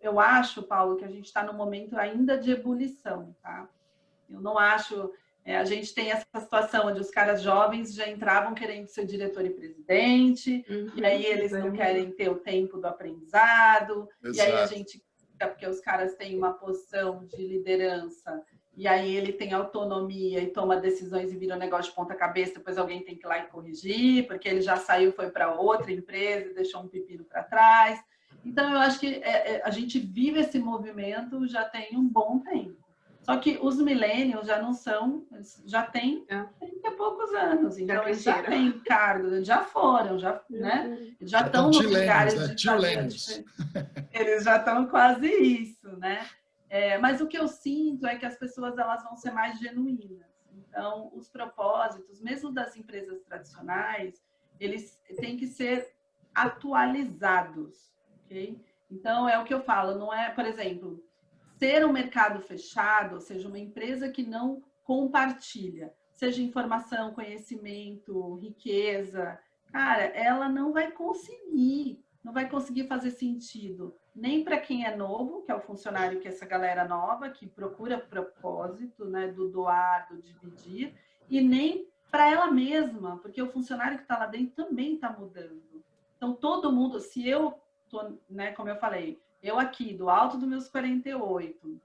S3: Eu acho, Paulo, que a gente está num momento ainda de ebulição, tá? Eu não acho... a gente tem essa situação onde os caras jovens já entravam querendo ser diretor e presidente, e aí eles não querem ter o tempo do aprendizado, e aí a gente... porque os caras têm uma posição de liderança, e aí ele tem autonomia e toma decisões e vira um negócio de ponta cabeça, depois alguém tem que ir lá e corrigir, porque ele já saiu, foi para outra empresa e deixou um pepino para trás. Então, eu acho que a gente vive esse movimento já tem um bom tempo. Só que os millennials já não são, já têm 30 e poucos anos, então eles já têm cargo, já foram, né? Já estão nos lugares de fazer. Eles já estão quase isso, né? Mas o que eu sinto é que as pessoas elas vão ser mais genuínas. Então, os propósitos, mesmo das empresas tradicionais, eles têm que ser atualizados, ok? Então, é o que eu falo, não é, por exemplo, ser um mercado fechado, ou seja, uma empresa que não compartilha, seja informação, conhecimento, riqueza, cara, ela não vai conseguir fazer sentido, nem para quem é novo, que é o funcionário, que é essa galera nova, que procura propósito, né, do doar, do dividir, e nem para ela mesma, porque o funcionário que está lá dentro também está mudando. Então, todo mundo, se eu, né, como eu falei, eu aqui, do alto dos meus 48,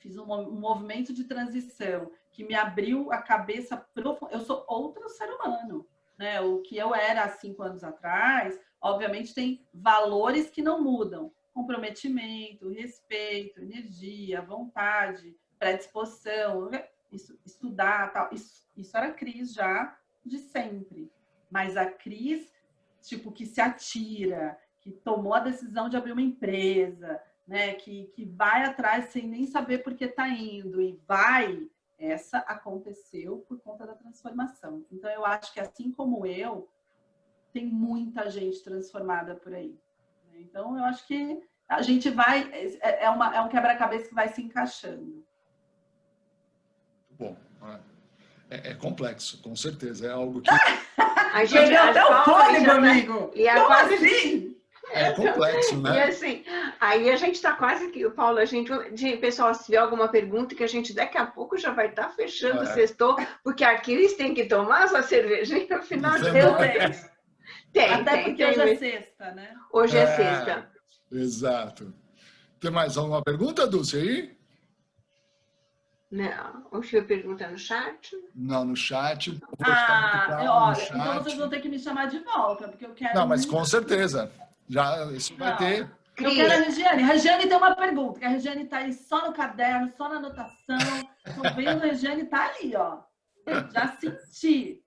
S3: fiz um movimento de transição que me abriu a cabeça profunda. Eu sou outro ser humano, né? O que eu era há 5 anos atrás, obviamente tem valores que não mudam. Comprometimento, respeito, energia, vontade, predisposição, estudar, tal. Isso era a Cris já de sempre. Mas a Cris, tipo, que se atira, que tomou a decisão de abrir uma empresa, né? Que vai atrás sem nem saber por que está indo e vai, essa aconteceu por conta da transformação. Então, eu acho que assim como eu, tem muita gente transformada por aí. Então, eu acho que a gente vai... É um quebra-cabeça que vai se encaixando.
S1: Bom, é complexo, com certeza. É algo que...
S2: A gente
S3: deu até o fôlego, amigo!
S2: E a
S3: Como assim?
S1: É complexo, né?
S2: E assim, aí a gente está quase aqui, Paulo, pessoal, se tiver alguma pergunta, que a gente daqui a pouco já vai estar fechando o sextou, porque a Cris tem que tomar sua cervejinha no final de
S3: semana.
S2: Tem,
S3: porque hoje é sexta, né?
S2: Hoje é sexta.
S1: Exato. Tem mais alguma pergunta, Dulce, aí?
S2: Não. Deixa eu perguntar no chat.
S1: Não, no chat.
S3: Olha, então vocês vão ter que me chamar de volta, porque eu quero...
S1: Não, mas com certeza. Já, isso vai ter...
S3: Eu quero a Regiane. A Regiane tem uma pergunta, que a Regiane está aí só no caderno, só na anotação. Estou vendo a Regiane está ali, ó. Já senti.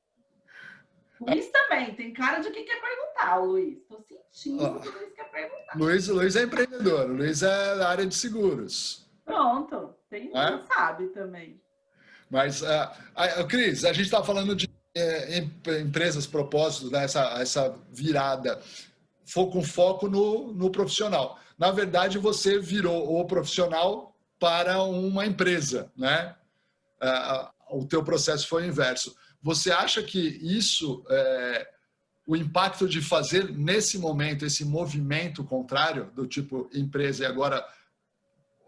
S3: Luiz também, tem cara de quem quer perguntar, o Luiz. Estou sentindo que o Luiz quer perguntar.
S1: Luiz é empreendedor, o Luiz é da área de seguros.
S3: Pronto, tem quem sabe também.
S1: Mas, Cris, a gente está falando de empresas, propósitos, né? essa virada com foco no profissional. Na verdade, você virou o profissional para uma empresa, né? O teu processo foi o inverso. Você acha que isso, o impacto de fazer nesse momento esse movimento contrário, do tipo empresa e agora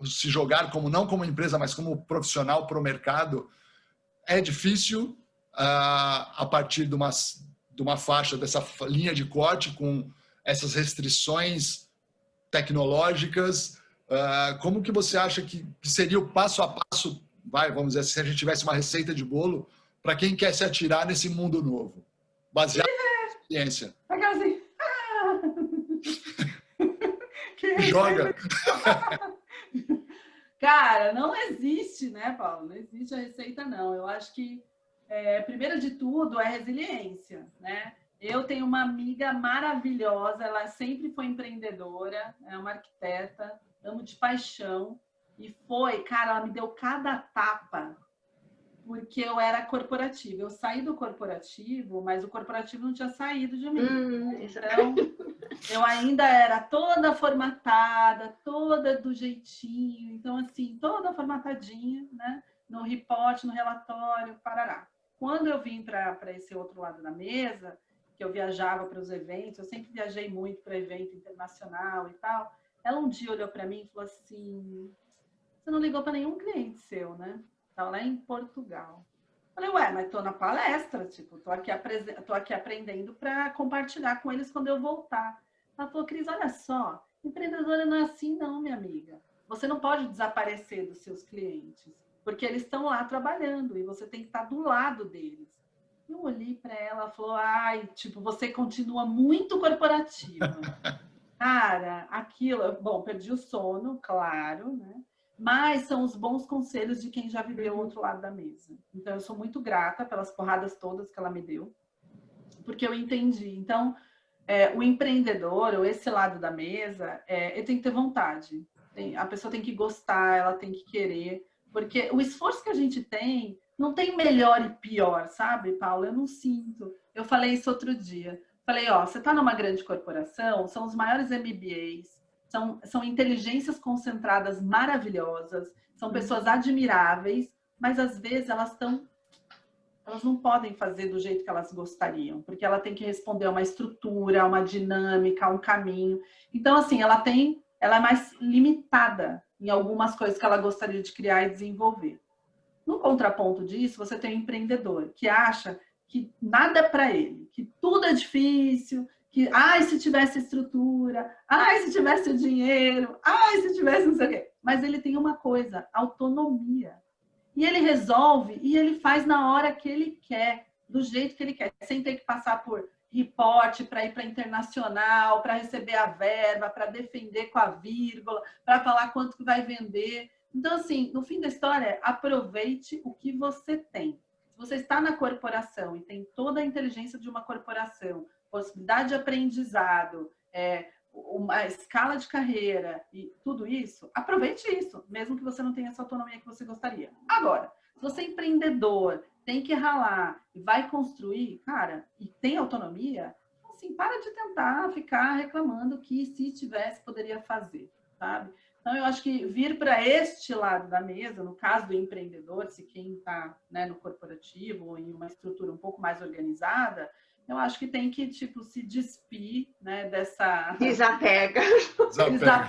S1: se jogar não como empresa, mas como profissional para o mercado, é difícil a partir de uma faixa, dessa linha de corte com essas restrições tecnológicas? Como que você acha que seria o passo a passo, vamos dizer, se a gente tivesse uma receita de bolo para quem quer se atirar nesse mundo novo, baseado Ciência.
S3: Aquela assim...
S1: Joga.
S3: Cara, não existe, né, Paulo? Não existe a receita, não. Eu acho que, primeiro de tudo, é resiliência, né? Eu tenho uma amiga maravilhosa, ela sempre foi empreendedora, é uma arquiteta, amo de paixão. E cara, ela me deu cada tapa, porque eu era corporativa. Eu saí do corporativo, mas o corporativo não tinha saído de mim. Então, eu ainda era toda formatada, toda do jeitinho. Então, assim, toda formatadinha, né? No report, no relatório, parará. Quando eu vim para esse outro lado da mesa, que eu viajava para os eventos, eu sempre viajei muito para evento internacional e tal, ela um dia olhou para mim e falou assim, você não ligou para nenhum cliente seu, né? Tá lá em Portugal. Falei, ué, mas tô na palestra, tipo, tô aqui aprendendo para compartilhar com eles quando eu voltar. Ela falou, Cris, olha só, empreendedora não é assim não, minha amiga. Você não pode desaparecer dos seus clientes, porque eles estão lá trabalhando e você tem que estar do lado deles. Eu olhei para ela e falou, ai, tipo, você continua muito corporativa. Cara, aquilo, bom, perdi o sono, claro, né? Mas são os bons conselhos de quem já viveu o outro lado da mesa. Então, eu sou muito grata pelas porradas todas que ela me deu, porque eu entendi. Então, o empreendedor, ou esse lado da mesa, ele tem que ter vontade. A pessoa tem que gostar, ela tem que querer, porque o esforço que a gente tem, não tem melhor e pior, sabe, Paulo? Eu não sinto. Eu falei isso outro dia. Falei, ó, você está numa grande corporação, são os maiores MBAs, são inteligências concentradas maravilhosas, são pessoas admiráveis, mas às vezes elas não podem fazer do jeito que elas gostariam, porque ela tem que responder a uma estrutura, a uma dinâmica, a um caminho. Então, assim, ela é mais limitada em algumas coisas que ela gostaria de criar e desenvolver. No contraponto disso, você tem um empreendedor que acha que nada é para ele, que tudo é difícil, que, se tivesse estrutura, se tivesse o dinheiro, se tivesse não sei o quê. Mas ele tem uma coisa, autonomia. E ele resolve e ele faz na hora que ele quer, do jeito que ele quer, sem ter que passar por reporte para ir para internacional, para receber a verba, para defender com a vírgula, para falar quanto que vai vender. Então, assim, no fim da história, aproveite o que você tem. Se você está na corporação e tem toda a inteligência de uma corporação, possibilidade de aprendizado, uma escala de carreira e tudo isso, aproveite isso, mesmo que você não tenha essa autonomia que você gostaria. Agora, se você é empreendedor, tem que ralar e vai construir, cara, e tem autonomia, assim, para de tentar ficar reclamando que se tivesse, poderia fazer, sabe? Então, eu acho que vir para este lado da mesa, no caso do empreendedor, se quem está, né, no corporativo ou em uma estrutura um pouco mais organizada, eu acho que tem que, tipo, se despir, né, dessa...
S2: Desapega.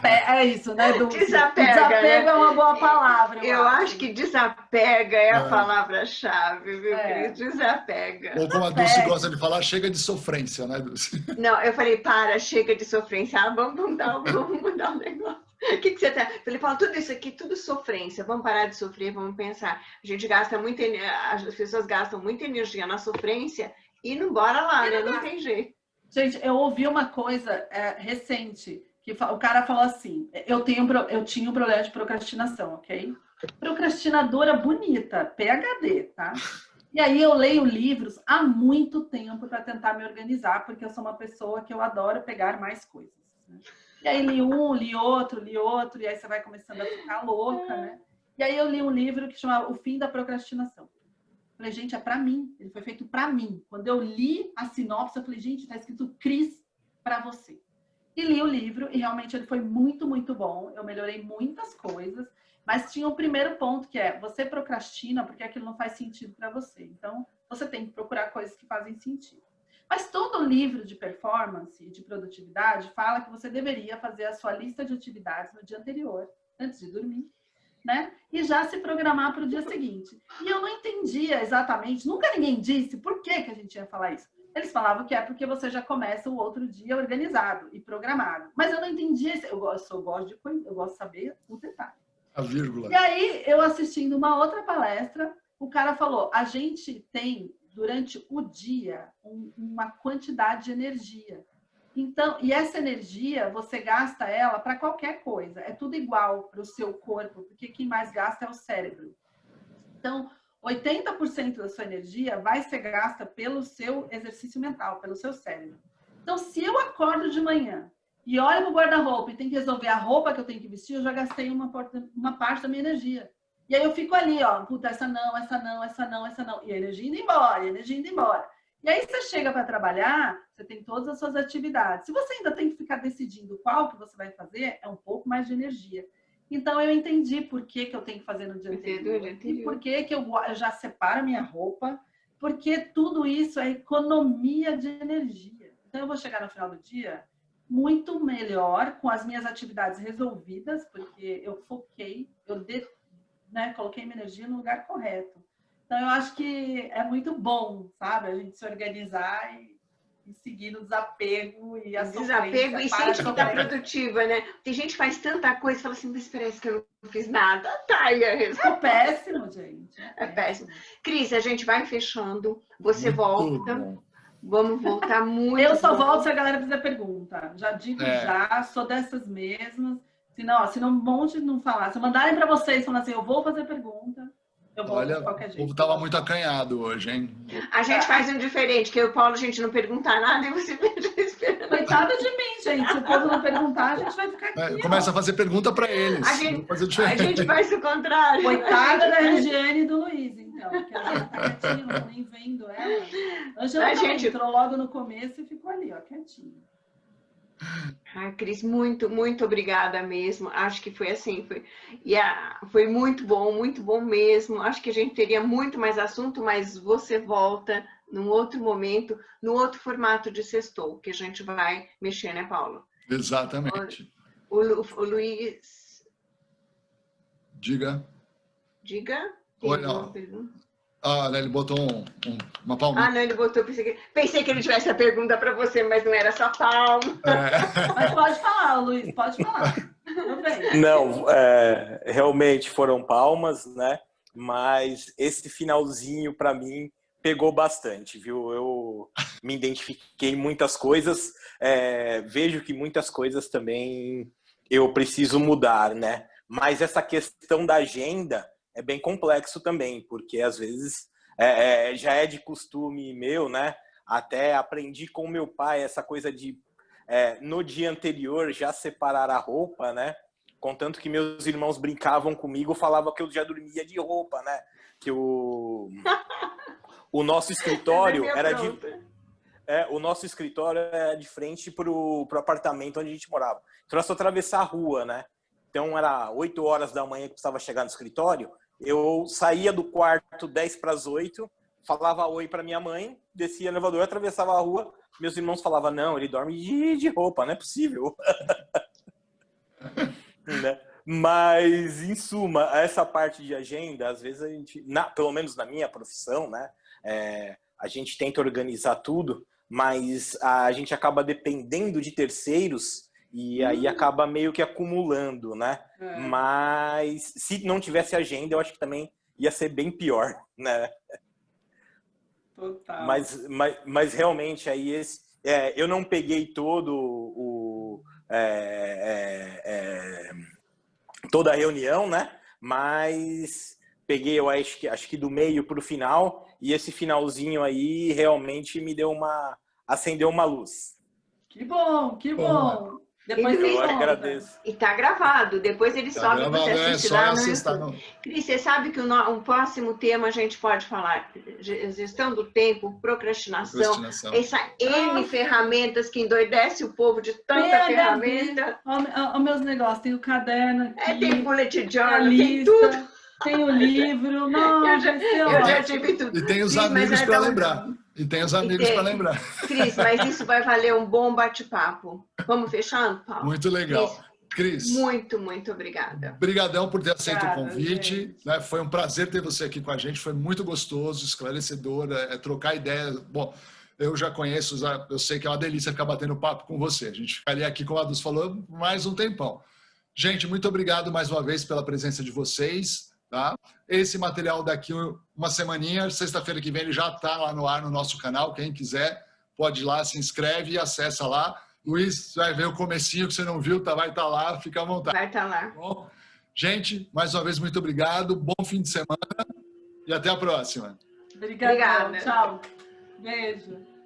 S3: É isso, né?
S2: Desapega,
S3: desapego,
S2: né?
S3: é uma boa palavra.
S2: Eu acho que desapega é a palavra-chave, viu, Cris? Desapega.
S1: Ou como a Dulce gosta de falar, chega de sofrência, né, Dulce?
S2: Não, eu falei, chega de sofrência. Vamos dar um negócio. O que você tá? Ele fala, tudo isso aqui, tudo sofrência. Vamos parar de sofrer, vamos pensar. A gente gasta muita, as pessoas gastam muita energia na sofrência e não bora lá, né? Não tem jeito.
S3: Gente, eu ouvi uma coisa recente, que o cara falou assim, eu tinha um problema de procrastinação, ok? Procrastinadora bonita, PhD, tá? E aí eu leio livros há muito tempo para tentar me organizar, porque eu sou uma pessoa que eu adoro pegar mais coisas, né? E aí li um, li outro, e aí você vai começando a ficar louca, né? E aí eu li um livro que chama O Fim da Procrastinação. Falei, gente, é para mim. Ele foi feito para mim. Quando eu li a sinopse, eu falei, gente, tá escrito Cris para você. E li o livro e realmente ele foi muito, muito bom. Eu melhorei muitas coisas, mas tinha um primeiro ponto que é, você procrastina porque aquilo não faz sentido para você. Então, você tem que procurar coisas que fazem sentido. Mas todo livro de performance e de produtividade fala que você deveria fazer a sua lista de atividades no dia anterior, antes de dormir, né? E já se programar para o dia seguinte. E eu não entendia exatamente, nunca ninguém disse por que a gente ia falar isso. Eles falavam que é porque você já começa o outro dia organizado e programado. Mas eu não entendia, eu gosto de saber o detalhe.
S1: A vírgula.
S3: E aí, eu assistindo uma outra palestra, o cara falou, a gente tem durante o dia uma quantidade de energia. Então, e essa energia, você gasta ela para qualquer coisa. É tudo igual para o seu corpo, porque quem mais gasta é o cérebro. Então, 80% da sua energia vai ser gasta pelo seu exercício mental, pelo seu cérebro. Então, se eu acordo de manhã e olho para o guarda-roupa e tenho que resolver a roupa que eu tenho que vestir, eu já gastei uma parte da minha energia. E aí eu fico ali, ó, puta, essa não, essa não, essa não, essa não. E a energia indo embora, e a energia indo embora. E aí você chega para trabalhar, você tem todas as suas atividades. Se você ainda tem que ficar decidindo qual que você vai fazer, é um pouco mais de energia. Então eu entendi por que eu tenho que fazer no dia anterior. E por que eu já separo a minha roupa, porque tudo isso é economia de energia. Então eu vou chegar no final do dia muito melhor, com as minhas atividades resolvidas, porque eu foquei, coloquei minha energia no lugar correto. Então, eu acho que é muito bom, sabe? A gente se organizar e seguir no desapego e a
S2: desapego e sempre ficar produtiva, né? Tem gente que faz tanta coisa e fala assim, mas parece que eu não fiz nada. Tá,
S3: é péssimo, gente.
S2: É péssimo. Cris, a gente vai fechando. Você volta. Bom. Vamos voltar muito.
S3: Eu só volto se a galera fizer pergunta. Já digo já, sou dessas mesmas. Se não um monte de não falar. Se mandarem para vocês falando assim, eu vou fazer pergunta, eu vou de qualquer jeito.
S1: O povo estava muito acanhado hoje, hein?
S2: A gente faz um diferente, que eu e o Paulo, a gente não pergunta nada e você fica esperando.
S3: Coitada de mim, gente. Se o povo não perguntar, a gente vai ficar aqui.
S1: Começa a fazer pergunta para eles.
S2: A gente faz o contrário.
S3: Coitada da Regiane e do Luiz, então. Porque ela tá quietinha, não tô nem vendo ela. A gente entrou logo no começo e ficou ali, ó, quietinha.
S2: Ai, Cris, muito, muito obrigada mesmo. Acho que foi assim, foi muito bom mesmo. Acho que a gente teria muito mais assunto, mas você volta num outro momento, num outro formato de sextou, que a gente vai mexer, né, Paulo?
S1: Exatamente.
S2: O Luiz...
S1: Diga.
S2: Oi, não.
S1: Ele botou uma palminha.
S2: Não, ele botou. Pensei que ele tivesse a pergunta para você, mas não era só palma.
S3: Mas pode falar, Luiz, pode falar.
S4: Não, realmente foram palmas, né? Mas esse finalzinho, para mim, pegou bastante, viu? Eu me identifiquei em muitas coisas, vejo que muitas coisas também eu preciso mudar, né? Mas essa questão da agenda é bem complexo também, porque às vezes já é de costume meu, né? Até aprendi com meu pai essa coisa de no dia anterior já separar a roupa, né? Contanto que meus irmãos brincavam comigo, falavam que eu já dormia de roupa, né? Que o nosso escritório o nosso escritório era de frente pro apartamento onde a gente morava. Então era só atravessar a rua, né? Então era 8 horas da manhã que precisava chegar no escritório. Eu saía do quarto 10 para as 8, falava oi para minha mãe, descia no elevador, atravessava a rua. Meus irmãos falavam, não, ele dorme de roupa, não é possível. Né? Mas, em suma, essa parte de agenda, às vezes a gente, pelo menos na minha profissão, né, a gente tenta organizar tudo, mas a gente acaba dependendo de terceiros e aí acaba meio que acumulando, né? Mas se não tivesse agenda, eu acho que também ia ser bem pior, né?
S3: Total.
S4: Mas realmente aí eu não peguei toda a reunião, né? Mas peguei, eu acho que do meio para o final, e esse finalzinho aí realmente acendeu uma luz.
S3: Que bom, que bom. Depois
S4: eu agradeço.
S2: E tá gravado, depois ele sobe e você assiste lá no YouTube. Cris, você sabe que um próximo tema a gente pode falar gestão do tempo, procrastinação. Essa N ferramentas que endoidece o povo de tanta ferramenta.
S3: Olha meus negócios, tem o caderno aqui,
S2: tem bullet journal, tem tudo.
S3: Tem o livro, nossa,
S2: eu já tive tudo.
S1: E tem os amigos para lembrar. E tem os amigos para lembrar.
S2: Cris, mas isso vai valer um bom bate-papo. Vamos fechando, Paulo?
S1: Muito legal. Cris.
S2: Muito, muito obrigada.
S1: Obrigadão por ter aceito o convite. Né? Foi um prazer ter você aqui com a gente. Foi muito gostoso, esclarecedor, trocar ideias. Bom, eu já conheço, eu sei que é uma delícia ficar batendo papo com você. A gente ficaria aqui, como a Adus falou, mais um tempão. Gente, muito obrigado mais uma vez pela presença de vocês. Tá? esse material daqui uma semaninha, sexta-feira que vem ele já está lá no ar no nosso canal, quem quiser pode ir lá, se inscreve e acessa lá. Luiz, vai ver o comecinho que você não viu, vai estar lá, fica à vontade.
S2: Vai estar lá.
S1: Bom, gente, mais uma vez, muito obrigado, bom fim de semana e até a próxima.
S3: Obrigada.
S2: Obrigada.
S3: Tchau. Beijo.